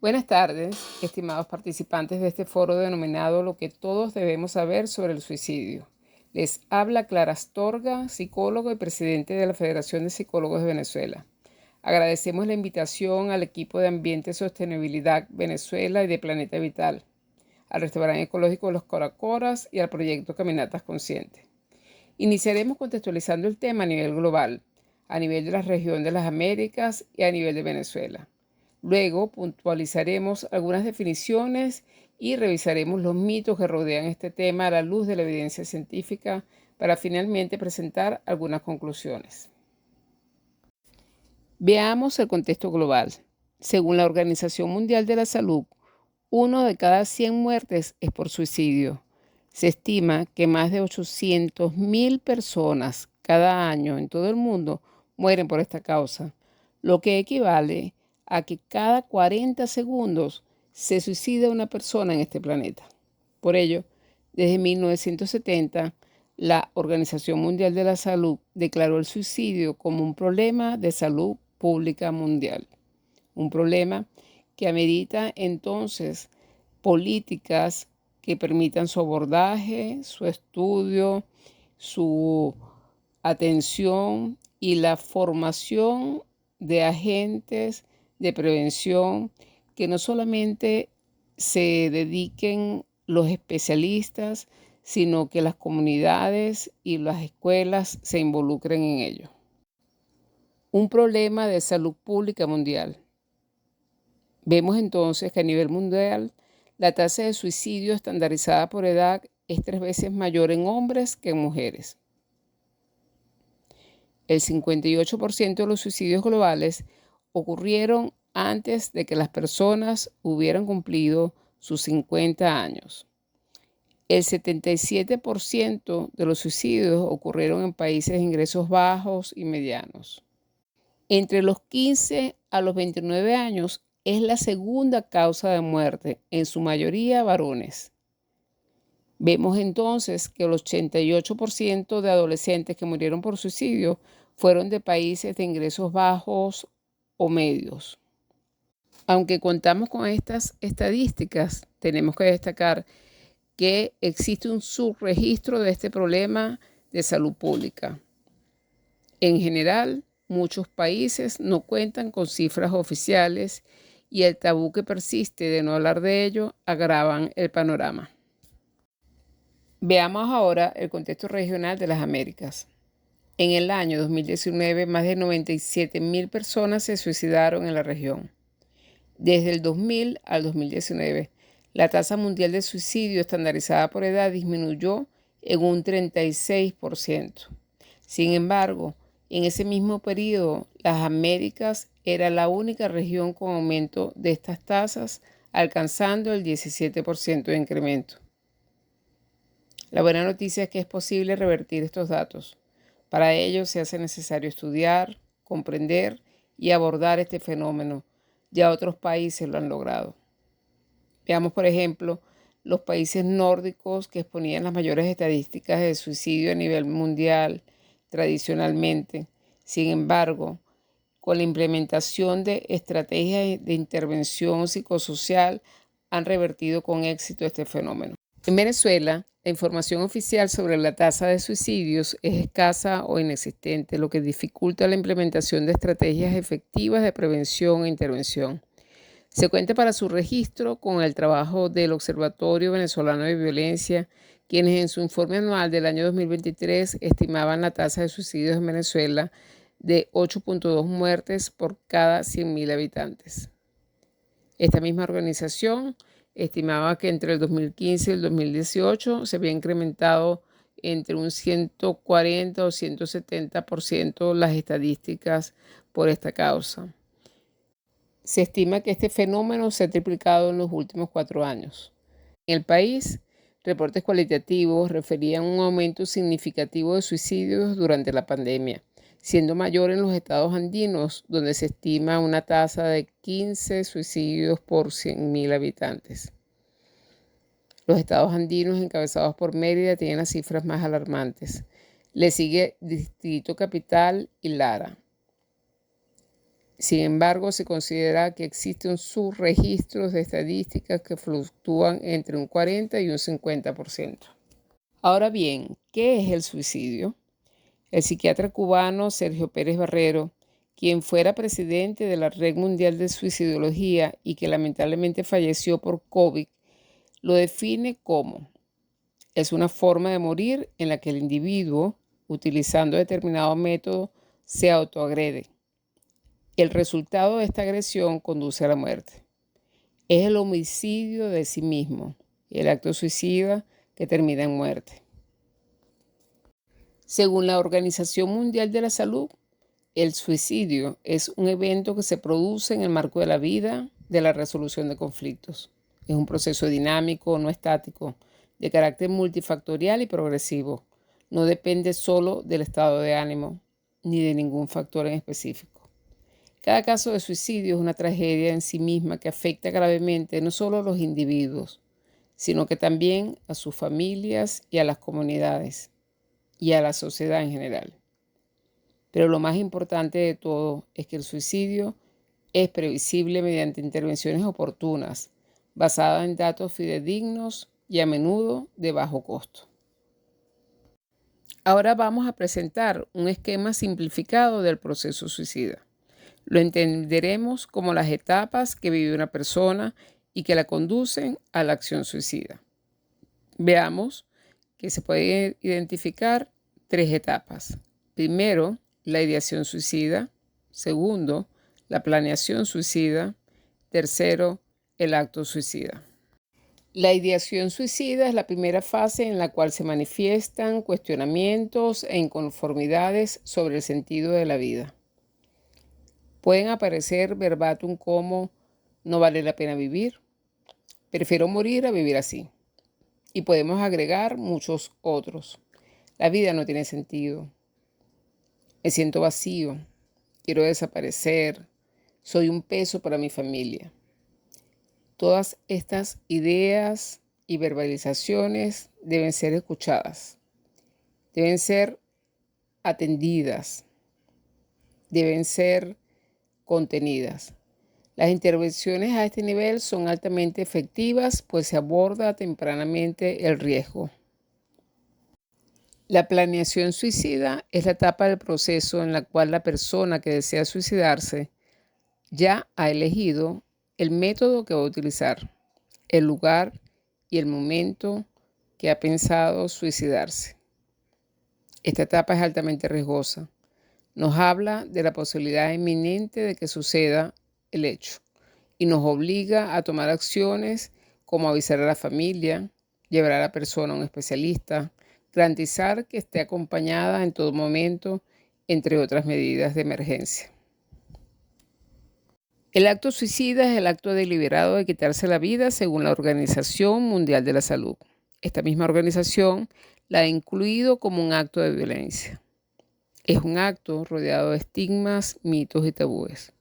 Buenas tardes, estimados participantes de este foro denominado Lo que todos debemos saber sobre el suicidio. Les habla Clara Astorga, psicólogo y presidente de la Federación de Psicólogos de Venezuela. Agradecemos la invitación al equipo de Ambiente y Sostenibilidad Venezuela y de Planeta Vital, al restaurante ecológico Los Coracoras y al proyecto Caminatas Conscientes. Iniciaremos contextualizando el tema a nivel global, a nivel de la región de las Américas y a nivel de Venezuela. Luego puntualizaremos algunas definiciones y revisaremos los mitos que rodean este tema a la luz de la evidencia científica para finalmente presentar algunas conclusiones. Veamos el contexto global. Según la Organización Mundial de la Salud, 1 de cada 100 muertes es por suicidio. Se estima que más de 800.000 personas cada año en todo el mundo mueren por esta causa, lo que equivale a que cada 40 segundos se suicida una persona en este planeta. Por ello, desde 1970, la Organización Mundial de la Salud declaró el suicidio como un problema de salud pública mundial. Un problema que amerita entonces políticas que permitan su abordaje, su estudio, su atención y la formación de agentes de prevención que no solamente se dediquen los especialistas, sino que las comunidades y las escuelas se involucren en ello. Un problema de salud pública mundial. Vemos entonces que a nivel mundial la tasa de suicidio estandarizada por edad es 3 veces mayor en hombres que en mujeres. El 58% de los suicidios globales ocurrieron antes de que las personas hubieran cumplido sus 50 años. El 77% de los suicidios ocurrieron en países de ingresos bajos y medianos. Entre los 15 a los 29 años es la segunda causa de muerte, en su mayoría varones. Vemos entonces que el 88% de adolescentes que murieron por suicidio fueron de países de ingresos bajos o medios. Aunque contamos con estas estadísticas, tenemos que destacar que existe un subregistro de este problema de salud pública. En general, muchos países no cuentan con cifras oficiales y el tabú que persiste de no hablar de ello agravan el panorama. Veamos ahora el contexto regional de las Américas. En el año 2019, más de 97.000 personas se suicidaron en la región. Desde el 2000 al 2019, la tasa mundial de suicidio estandarizada por edad disminuyó en un 36%. Sin embargo, en ese mismo periodo, las Américas era la única región con aumento de estas tasas, alcanzando el 17% de incremento. La buena noticia es que es posible revertir estos datos. Para ello se hace necesario estudiar, comprender y abordar este fenómeno. Ya otros países lo han logrado. Veamos, por ejemplo, los países nórdicos que exponían las mayores estadísticas de suicidio a nivel mundial tradicionalmente. Sin embargo, con la implementación de estrategias de intervención psicosocial, han revertido con éxito este fenómeno. En Venezuela, la información oficial sobre la tasa de suicidios es escasa o inexistente, lo que dificulta la implementación de estrategias efectivas de prevención e intervención. Se cuenta para su registro con el trabajo del Observatorio Venezolano de Violencia, quienes en su informe anual del año 2023 estimaban la tasa de suicidios en Venezuela de 8.2 muertes por cada 100.000 habitantes. Esta misma organización estimaba que entre el 2015 y el 2018 se había incrementado entre un 140 o 170% las estadísticas por esta causa. Se estima que este fenómeno se ha triplicado en los últimos 4 años. En el país, reportes cualitativos referían un aumento significativo de suicidios durante la pandemia, siendo mayor en los estados andinos, donde se estima una tasa de 15 suicidios por 100.000 habitantes. Los estados andinos encabezados por Mérida tienen las cifras más alarmantes. Le sigue Distrito Capital y Lara. Sin embargo, se considera que existen subregistros de estadísticas que fluctúan entre un 40 y un 50%. Ahora bien, ¿qué es el suicidio? El psiquiatra cubano Sergio Pérez Barrero, quien fuera presidente de la Red Mundial de Suicidología y que lamentablemente falleció por COVID, lo define como: es una forma de morir en la que el individuo, utilizando determinado método, se autoagrede. El resultado de esta agresión conduce a la muerte. Es el homicidio de sí mismo, el acto suicida que termina en muerte. Según la Organización Mundial de la Salud, el suicidio es un evento que se produce en el marco de la vida, de la resolución de conflictos. Es un proceso dinámico, no estático, de carácter multifactorial y progresivo. No depende solo del estado de ánimo ni de ningún factor en específico. Cada caso de suicidio es una tragedia en sí misma que afecta gravemente no solo a los individuos, sino que también a sus familias y a las comunidades y a la sociedad en general. Pero lo más importante de todo es que el suicidio es previsible mediante intervenciones oportunas, basadas en datos fidedignos y a menudo de bajo costo. Ahora vamos a presentar un esquema simplificado del proceso suicida. Lo entenderemos como las etapas que vive una persona y que la conducen a la acción suicida. Veamos que se pueden identificar 3 etapas. Primero, la ideación suicida. Segundo, la planeación suicida. Tercero, el acto suicida. La ideación suicida es la primera fase en la cual se manifiestan cuestionamientos e inconformidades sobre el sentido de la vida. Pueden aparecer verbatim como: no vale la pena vivir, prefiero morir a vivir así. Y podemos agregar muchos otros. La vida no tiene sentido. Me siento vacío. Quiero desaparecer. Soy un peso para mi familia. Todas estas ideas y verbalizaciones deben ser escuchadas. Deben ser atendidas. Deben ser contenidas. Las intervenciones a este nivel son altamente efectivas, pues se aborda tempranamente el riesgo. La planeación suicida es la etapa del proceso en la cual la persona que desea suicidarse ya ha elegido el método que va a utilizar, el lugar y el momento que ha pensado suicidarse. Esta etapa es altamente riesgosa. Nos habla de la posibilidad inminente de que suceda el hecho y nos obliga a tomar acciones como avisar a la familia, llevar a la persona a un especialista, garantizar que esté acompañada en todo momento, entre otras medidas de emergencia. El acto suicida es el acto deliberado de quitarse la vida según la Organización Mundial de la Salud. Esta misma organización la ha incluido como un acto de violencia. Es un acto rodeado de estigmas, mitos y tabúes.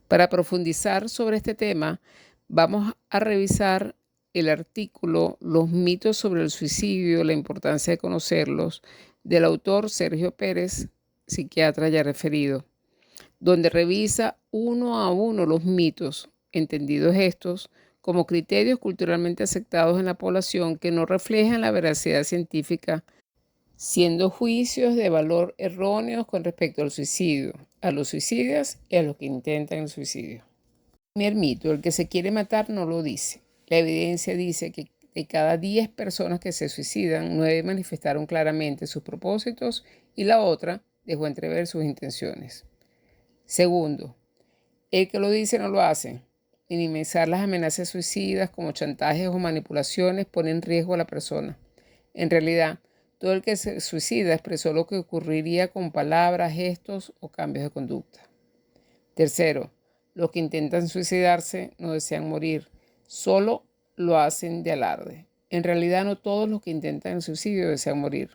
Para profundizar sobre este tema, vamos a revisar el artículo Los mitos sobre el suicidio, la importancia de conocerlos, del autor Sergio Pérez, psiquiatra ya referido, donde revisa uno a uno los mitos, entendidos estos como criterios culturalmente aceptados en la población que no reflejan la veracidad científica, siendo juicios de valor erróneos con respecto al suicidio, a los suicidas y a los que intentan el suicidio. Primer mito: el que se quiere matar no lo dice. La evidencia dice que de cada 10 personas que se suicidan, 9 manifestaron claramente sus propósitos y la otra dejó entrever sus intenciones. Segundo, el que lo dice no lo hace. Minimizar las amenazas suicidas como chantajes o manipulaciones pone en riesgo a la persona. En realidad, todo el que se suicida expresó lo que ocurriría con palabras, gestos o cambios de conducta. Tercero, los que intentan suicidarse no desean morir, solo lo hacen de alarde. En realidad no todos los que intentan el suicidio desean morir,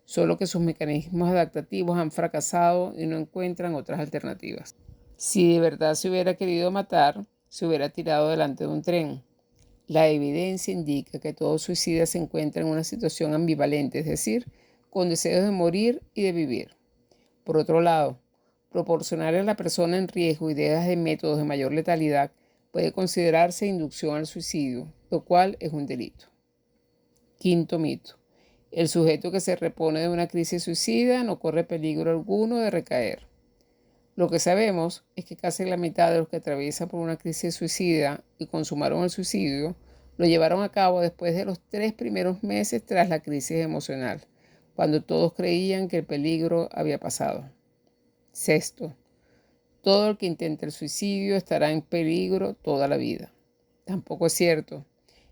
solo que sus mecanismos adaptativos han fracasado y no encuentran otras alternativas. Si de verdad se hubiera querido matar, se hubiera tirado delante de un tren. La evidencia indica que todo suicida se encuentra en una situación ambivalente, es decir, con deseos de morir y de vivir. Por otro lado, Proporcionar a la persona en riesgo ideas de métodos de mayor letalidad puede considerarse inducción al suicidio, lo cual es un delito. Quinto mito. El sujeto que se repone de una crisis suicida no corre peligro alguno de recaer. Lo que sabemos es que casi la mitad de los que atraviesan por una crisis suicida y consumaron el suicidio lo llevaron a cabo después de los 3 primeros meses tras la crisis emocional, cuando todos creían que el peligro había pasado. Sexto, todo el que intente el suicidio estará en peligro toda la vida. Tampoco es cierto.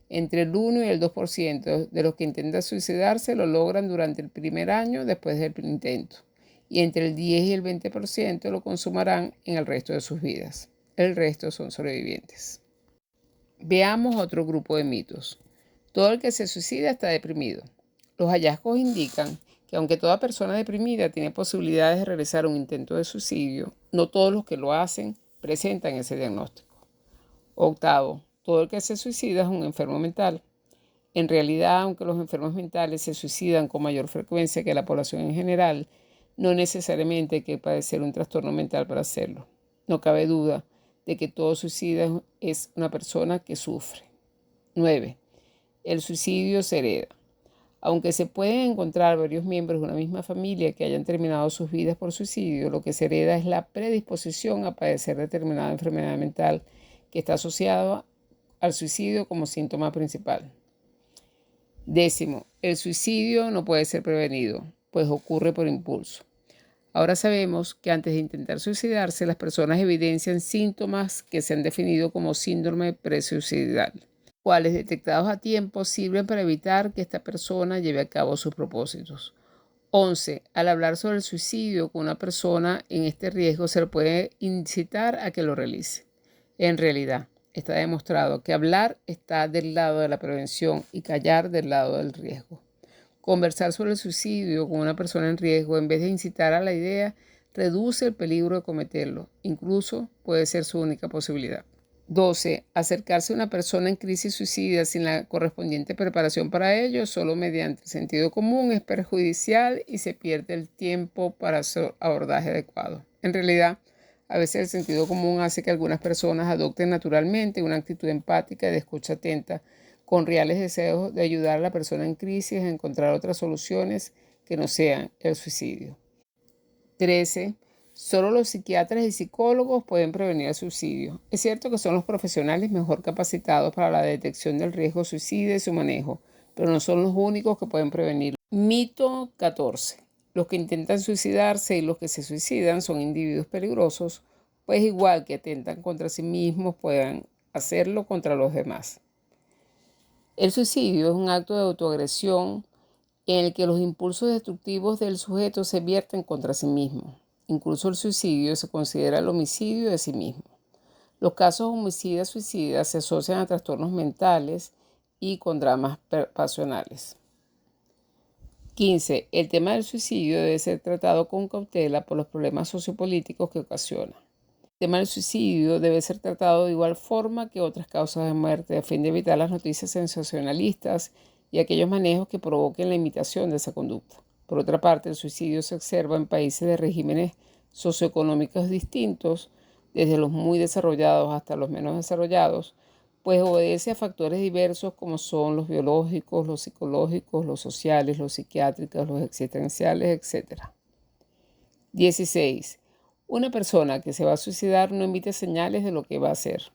Entre el 1 y el 2% de los que intentan suicidarse lo logran durante el primer año después del intento, y entre el 10 y el 20% lo consumarán en el resto de sus vidas. El resto son sobrevivientes. Veamos otro grupo de mitos. Todo el que se suicida está deprimido. Los hallazgos indican que aunque toda persona deprimida tiene posibilidades de realizar un intento de suicidio, no todos los que lo hacen presentan ese diagnóstico. Octavo, todo el que se suicida es un enfermo mental. En realidad, aunque los enfermos mentales se suicidan con mayor frecuencia que la población en general, no necesariamente hay que padecer un trastorno mental para hacerlo. No cabe duda de que todo suicida es una persona que sufre. 9. El suicidio se hereda. Aunque se pueden encontrar varios miembros de una misma familia que hayan terminado sus vidas por suicidio, lo que se hereda es la predisposición a padecer determinada enfermedad mental que está asociada al suicidio como síntoma principal. Décimo, el suicidio no puede ser prevenido, pues ocurre por impulso. Ahora sabemos que antes de intentar suicidarse, las personas evidencian síntomas que se han definido como síndrome presuicidal, cuales detectados a tiempo sirven para evitar que esta persona lleve a cabo sus propósitos. 11. Al hablar sobre el suicidio con una persona en este riesgo, se le puede incitar a que lo realice. En realidad, está demostrado que hablar está del lado de la prevención y callar del lado del riesgo. Conversar sobre el suicidio con una persona en riesgo, en vez de incitar a la idea, reduce el peligro de cometerlo. Incluso puede ser su única posibilidad. 12. Acercarse a una persona en crisis suicida sin la correspondiente preparación para ello, solo mediante el sentido común, es perjudicial y se pierde el tiempo para su abordaje adecuado. En realidad, a veces el sentido común hace que algunas personas adopten naturalmente una actitud empática y de escucha atenta, con reales deseos de ayudar a la persona en crisis a encontrar otras soluciones que no sean el suicidio. 13. Solo los psiquiatras y psicólogos pueden prevenir el suicidio. Es cierto que son los profesionales mejor capacitados para la detección del riesgo suicida y su manejo, pero no son los únicos que pueden prevenirlo. Mito 14. Los que intentan suicidarse y los que se suicidan son individuos peligrosos, pues igual que atentan contra sí mismos, pueden hacerlo contra los demás. El suicidio es un acto de autoagresión en el que los impulsos destructivos del sujeto se vierten contra sí mismo. Incluso el suicidio se considera el homicidio de sí mismo. Los casos homicidas-suicidas se asocian a trastornos mentales y con dramas pasionales. 15. El tema del suicidio debe ser tratado con cautela por los problemas sociopolíticos que ocasiona. El tema del suicidio debe ser tratado de igual forma que otras causas de muerte a fin de evitar las noticias sensacionalistas y aquellos manejos que provoquen la imitación de esa conducta. Por otra parte, el suicidio se observa en países de regímenes socioeconómicos distintos, desde los muy desarrollados hasta los menos desarrollados, pues obedece a factores diversos como son los biológicos, los psicológicos, los sociales, los psiquiátricos, los existenciales, etc. 16. Una persona que se va a suicidar no emite señales de lo que va a hacer.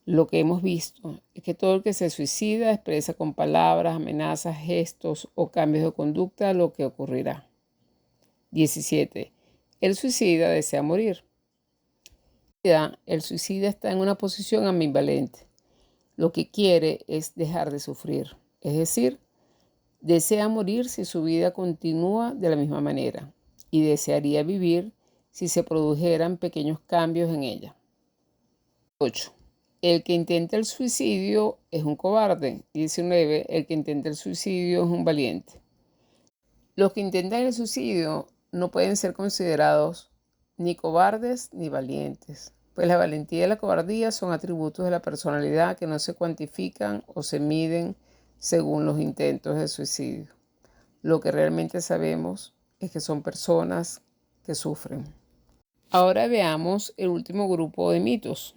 Lo que hemos visto es que todo el que se suicida expresa con palabras, amenazas, gestos o cambios de conducta lo que ocurrirá. 17. El suicida desea morir. El suicida está en una posición ambivalente. Lo que quiere es dejar de sufrir, es decir, desea morir si su vida continúa de la misma manera y desearía vivir si se produjeran pequeños cambios en ella. 8. El que intenta el suicidio es un cobarde. 19. El que intenta el suicidio es un valiente. Los que intentan el suicidio no pueden ser considerados ni cobardes ni valientes, pues la valentía y la cobardía son atributos de la personalidad que no se cuantifican o se miden según los intentos de suicidio. Lo que realmente sabemos es que son personas que sufren. Ahora veamos el último grupo de mitos.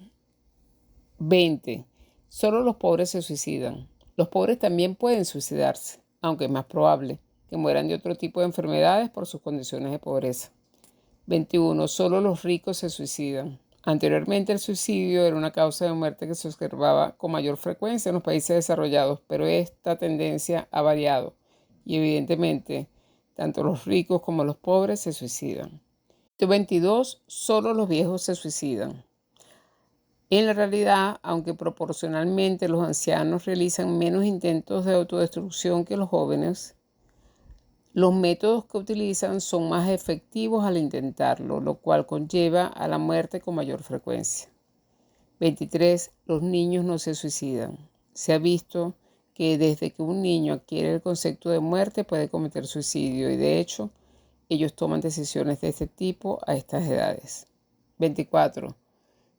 20. Solo los pobres se suicidan. Los pobres también pueden suicidarse, aunque es más probable que mueran de otro tipo de enfermedades por sus condiciones de pobreza. 21. Solo los ricos se suicidan. Anteriormente el suicidio era una causa de muerte que se observaba con mayor frecuencia en los países desarrollados, pero esta tendencia ha variado y evidentemente tanto los ricos como los pobres se suicidan. 22. Solo los viejos se suicidan. En la realidad, aunque proporcionalmente los ancianos realizan menos intentos de autodestrucción que los jóvenes, los métodos que utilizan son más efectivos al intentarlo, lo cual conlleva a la muerte con mayor frecuencia. 23. Los niños no se suicidan. Se ha visto que desde que un niño adquiere el concepto de muerte puede cometer suicidio y de hecho ellos toman decisiones de este tipo a estas edades. 24.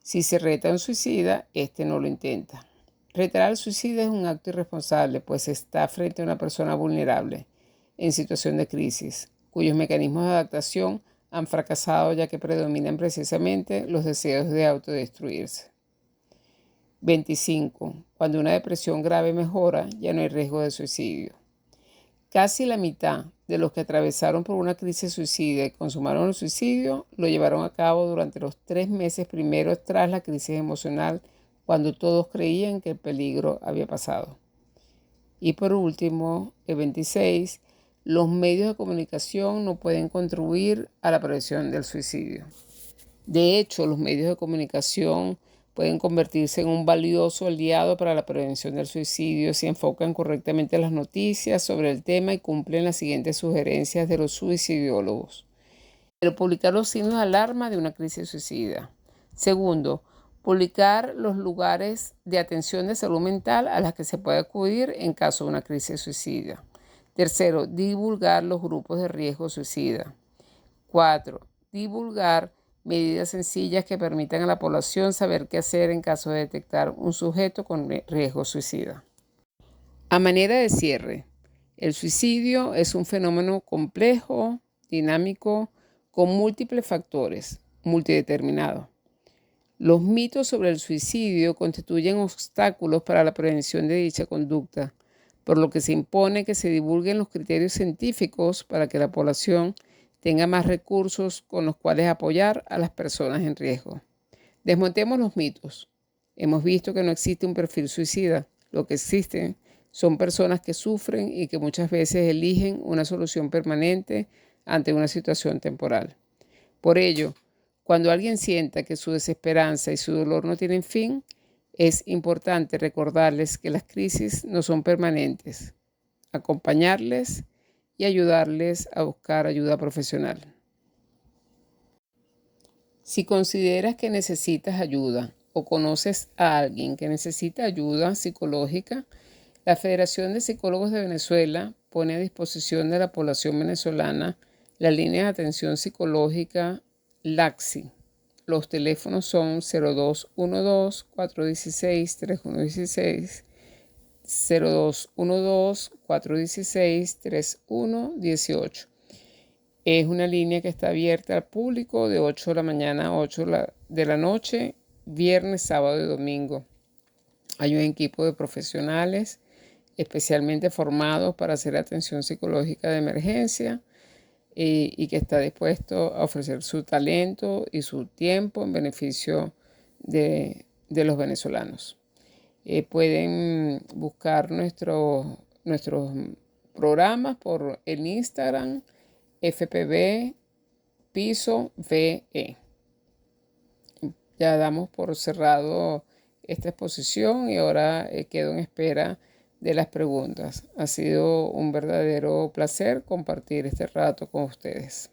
Si se reta a un suicida, este no lo intenta. Retar al suicida es un acto irresponsable, pues está frente a una persona vulnerable, en situación de crisis, cuyos mecanismos de adaptación han fracasado ya que predominan precisamente los deseos de autodestruirse. 25. Cuando una depresión grave mejora, ya no hay riesgo de suicidio. Casi la mitad de los que atravesaron por una crisis suicida y consumaron el suicidio lo llevaron a cabo durante los 3 meses primeros tras la crisis emocional, cuando todos creían que el peligro había pasado. Y por último, el 26, los medios de comunicación no pueden contribuir a la prevención del suicidio. De hecho, los medios de comunicación pueden convertirse en un valioso aliado para la prevención del suicidio si enfocan correctamente las noticias sobre el tema y cumplen las siguientes sugerencias de los suicidiólogos. Pero publicar los signos de alarma de una crisis suicida. Segundo, publicar los lugares de atención de salud mental a las que se puede acudir en caso de una crisis suicida. Tercero, divulgar los grupos de riesgo suicida. 4. Divulgar medidas sencillas que permitan a la población saber qué hacer en caso de detectar un sujeto con riesgo suicida. A manera de cierre, el suicidio es un fenómeno complejo, dinámico, con múltiples factores, multideterminados. Los mitos sobre el suicidio constituyen obstáculos para la prevención de dicha conducta, por lo que se impone que se divulguen los criterios científicos para que la población tenga más recursos con los cuales apoyar a las personas en riesgo. Desmontemos los mitos. Hemos visto que no existe un perfil suicida. Lo que existen son personas que sufren y que muchas veces eligen una solución permanente ante una situación temporal. Por ello, cuando alguien sienta que su desesperanza y su dolor no tienen fin, es importante recordarles que las crisis no son permanentes, acompañarles y ayudarles a buscar ayuda profesional. Si consideras que necesitas ayuda o conoces a alguien que necesita ayuda psicológica, la Federación de Psicólogos de Venezuela pone a disposición de la población venezolana la línea de atención psicológica LACSI. Los teléfonos son 0212-416-3116, 0212-416-3118. Es una línea que está abierta al público de 8 de la mañana a 8 de la noche, viernes, sábado y domingo. Hay un equipo de profesionales especialmente formados para hacer atención psicológica de emergencia y que está dispuesto a ofrecer su talento y su tiempo en beneficio de los venezolanos. Pueden buscar nuestros programas por el Instagram FPV Piso VE. Ya damos por cerrado esta exposición y ahora quedo en espera de las preguntas. Ha sido un verdadero placer compartir este rato con ustedes.